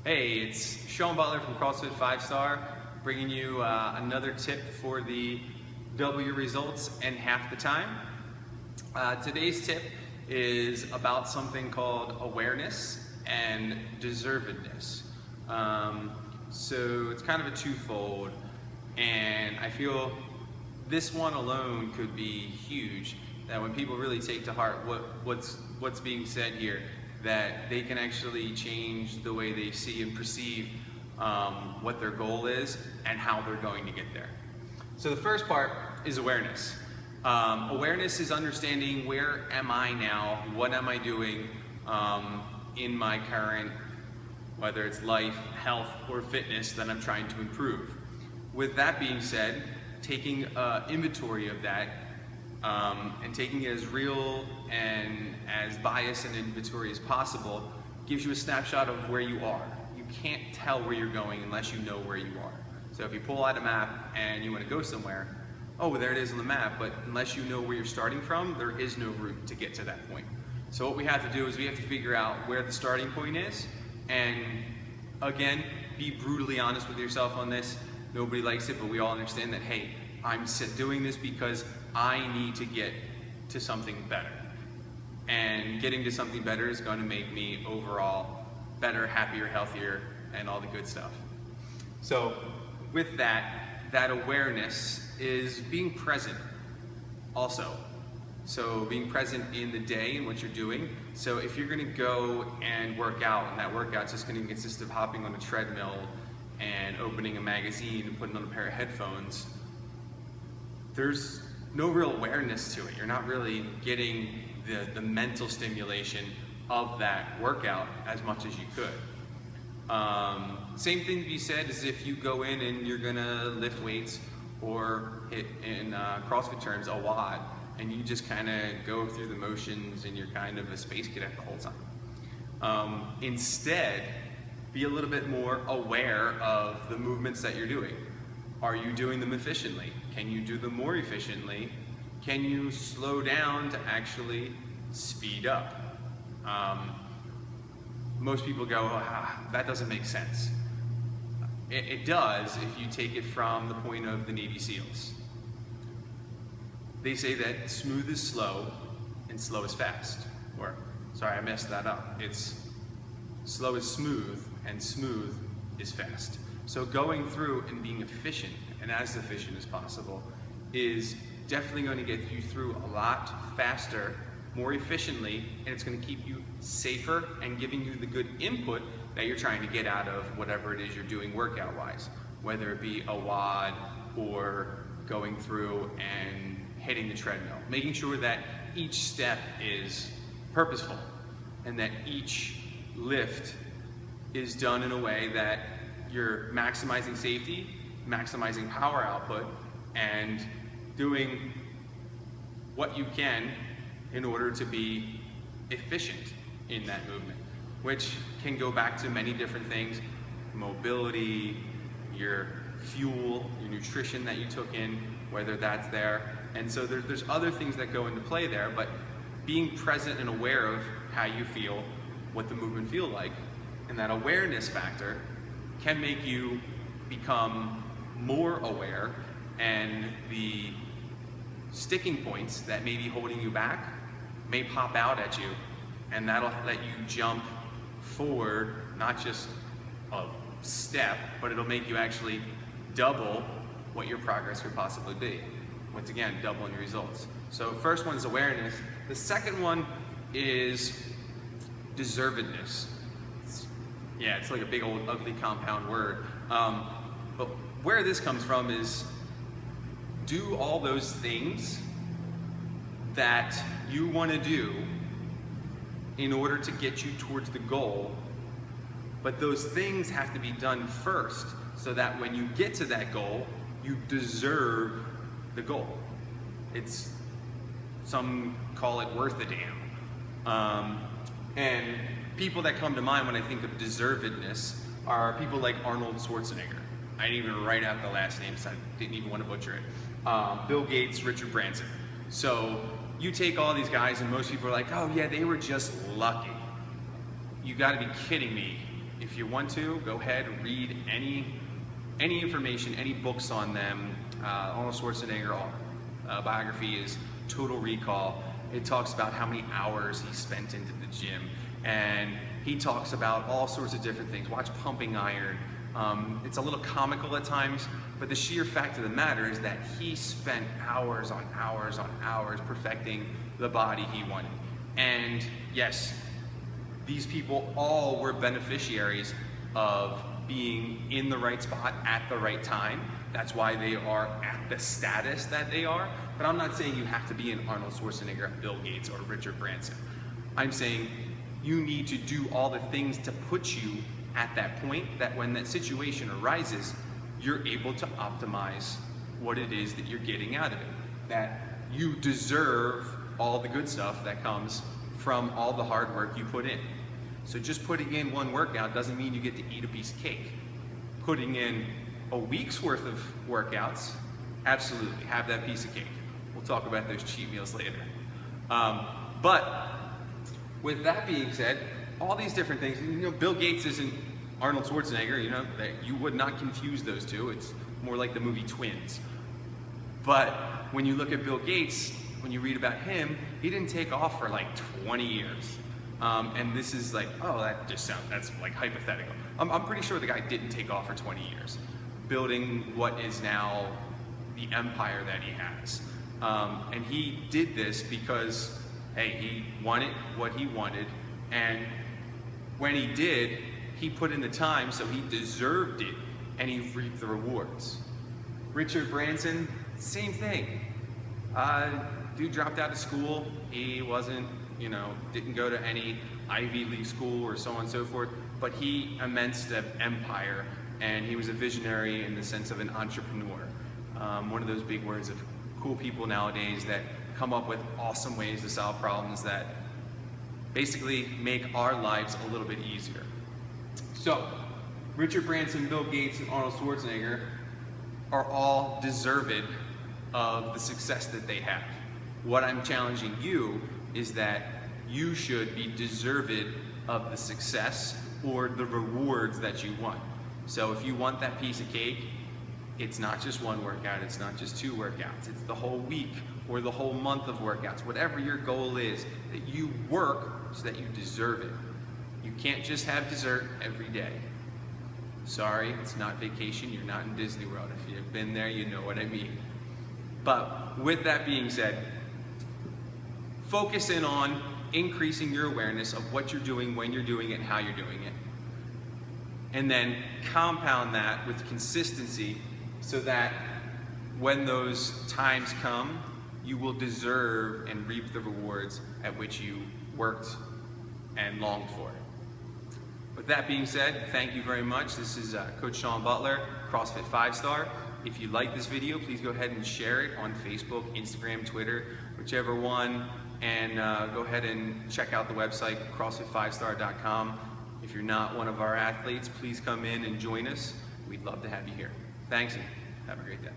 Hey, it's Shawn from CrossFit FiveStar, bringing you another tip for the double your results in half the time. Today's tip is about something called awareness and deservedness. So it's kind of a twofold, and I feel this one alone could be huge, that when people really take to heart what's being said here, that they can actually change the way they see and perceive what their goal is and how they're going to get there. So the first part is awareness. Awareness is understanding, where am I now, what am I doing in my current, whether it's life, health, or fitness that I'm trying to improve. With that being said, taking inventory of that and taking it as real and as biased an inventory as possible gives you a snapshot of where you are. You can't tell where you're going unless you know where you are. So if you pull out a map and you want to go somewhere, oh, there it is on the map, but unless you know where you're starting from, there is no route to get to that point. So what we have to do is we have to figure out where the starting point is, and again, be brutally honest with yourself on this. Nobody likes it, but we all understand that, hey, I'm doing this because I need to get to something better. And getting to something better is going to make me overall better, happier, healthier, and all the good stuff. So with that awareness is being present also. So being present in the day and what you're doing. So if you're going to go and work out, and that workout's just going to consist of hopping on a treadmill and opening a magazine and putting on a pair of headphones, there's no real awareness to it. You're not really getting the mental stimulation of that workout as much as you could. Same thing to be said as if you go in and you're gonna lift weights or hit, in CrossFit terms, a WOD, and you just kind of go through the motions and you're kind of a space cadet the whole time. Instead, be a little bit more aware of the movements that you're doing. Are you doing them efficiently? Can you do them more efficiently? Can you slow down to actually speed up? Most people go, that doesn't make sense. It does if you take it from the point of the Navy SEALs. They say that smooth is slow and slow is fast. Or, sorry, I messed that up. It's slow is smooth and smooth is fast. So going through and being efficient, and as efficient as possible, is definitely going to get you through a lot faster, more efficiently, and it's going to keep you safer and giving you the good input that you're trying to get out of whatever it is you're doing workout-wise, whether it be a WOD or going through and hitting the treadmill. Making sure that each step is purposeful and that each lift is done in a way that you're maximizing safety, maximizing power output, and doing what you can in order to be efficient in that movement, which can go back to many different things: mobility, your fuel, your nutrition that you took in, whether that's there. And so there's other things that go into play there, but being present and aware of how you feel, what the movement feels like, and that awareness factor can make you become more aware, and the sticking points that may be holding you back may pop out at you, and that'll let you jump forward, not just a step, but it'll make you actually double what your progress could possibly be. Once again, doubling your results. So first one is awareness. The second one is deservedness. It's like a big old ugly compound word. But where this comes from is, do all those things that you want to do in order to get you towards the goal, but those things have to be done first so that when you get to that goal, you deserve the goal. It's, some call it worth a damn. And people that come to mind when I think of deservedness are people like Arnold Schwarzenegger. I didn't even write out the last name, so I didn't even want to butcher it. Bill Gates, Richard Branson. So you take all these guys and most people are like, oh yeah, they were just lucky. You gotta be kidding me. if you want to, go ahead and read any information, any books on them. Arnold Schwarzenegger biography is Total Recall. It talks about how many hours he spent into the gym, and he talks about all sorts of different things. Watch Pumping Iron. It's a little comical at times, but the sheer fact of the matter is that he spent hours on hours on hours perfecting the body he wanted. And yes, these people all were beneficiaries of being in the right spot at the right time. That's why they are at the status that they are. But I'm not saying you have to be an Arnold Schwarzenegger, Bill Gates, or Richard Branson. I'm saying you need to do all the things to put you at that point that when that situation arises, you're able to optimize what it is that you're getting out of it. That you deserve all the good stuff that comes from all the hard work you put in. So just putting in one workout doesn't mean you get to eat a piece of cake. Putting in a week's worth of workouts, absolutely, have that piece of cake. We'll talk about those cheat meals later. But with that being said, all these different things, you know, Bill Gates isn't Arnold Schwarzenegger, you know, that you would not confuse those two. It's more like the movie Twins. But when you look at Bill Gates, when you read about him, he didn't take off for like 20 years. And this is like, oh, that's like hypothetical. I'm pretty sure the guy didn't take off for 20 years, building what is now the empire that he has. And he did this because, hey, he wanted what he wanted, and when he did, he put in the time, so he deserved it, and he reaped the rewards. Richard Branson, same thing. Dude dropped out of school. He wasn't, you know, didn't go to any Ivy League school or so on and so forth, but he immenced an empire, and he was a visionary in the sense of an entrepreneur. One of those big words of cool people nowadays that come up with awesome ways to solve problems that basically make our lives a little bit easier. So, Richard Branson, Bill Gates, and Arnold Schwarzenegger are all deserved of the success that they have. What I'm challenging you is that you should be deserved of the success or the rewards that you want. So if you want that piece of cake, it's not just one workout, it's not just 2 workouts, it's the whole week or the whole month of workouts, whatever your goal is, that you work so that you deserve it. You can't just have dessert every day. Sorry, it's not vacation, you're not in Disney World. If you've been there, you know what I mean. But with that being said, focus in on increasing your awareness of what you're doing, when you're doing it, and how you're doing it. And then compound that with consistency so that when those times come, you will deserve and reap the rewards at which you worked and longed for. With that being said, thank you very much. This is Coach Shawn Butler, CrossFit 5-Star. If you like this video, please go ahead and share it on Facebook, Instagram, Twitter, whichever one, and go ahead and check out the website, CrossFit5star.com. If you're not one of our athletes, please come in and join us. We'd love to have you here. Thanks, and have a great day.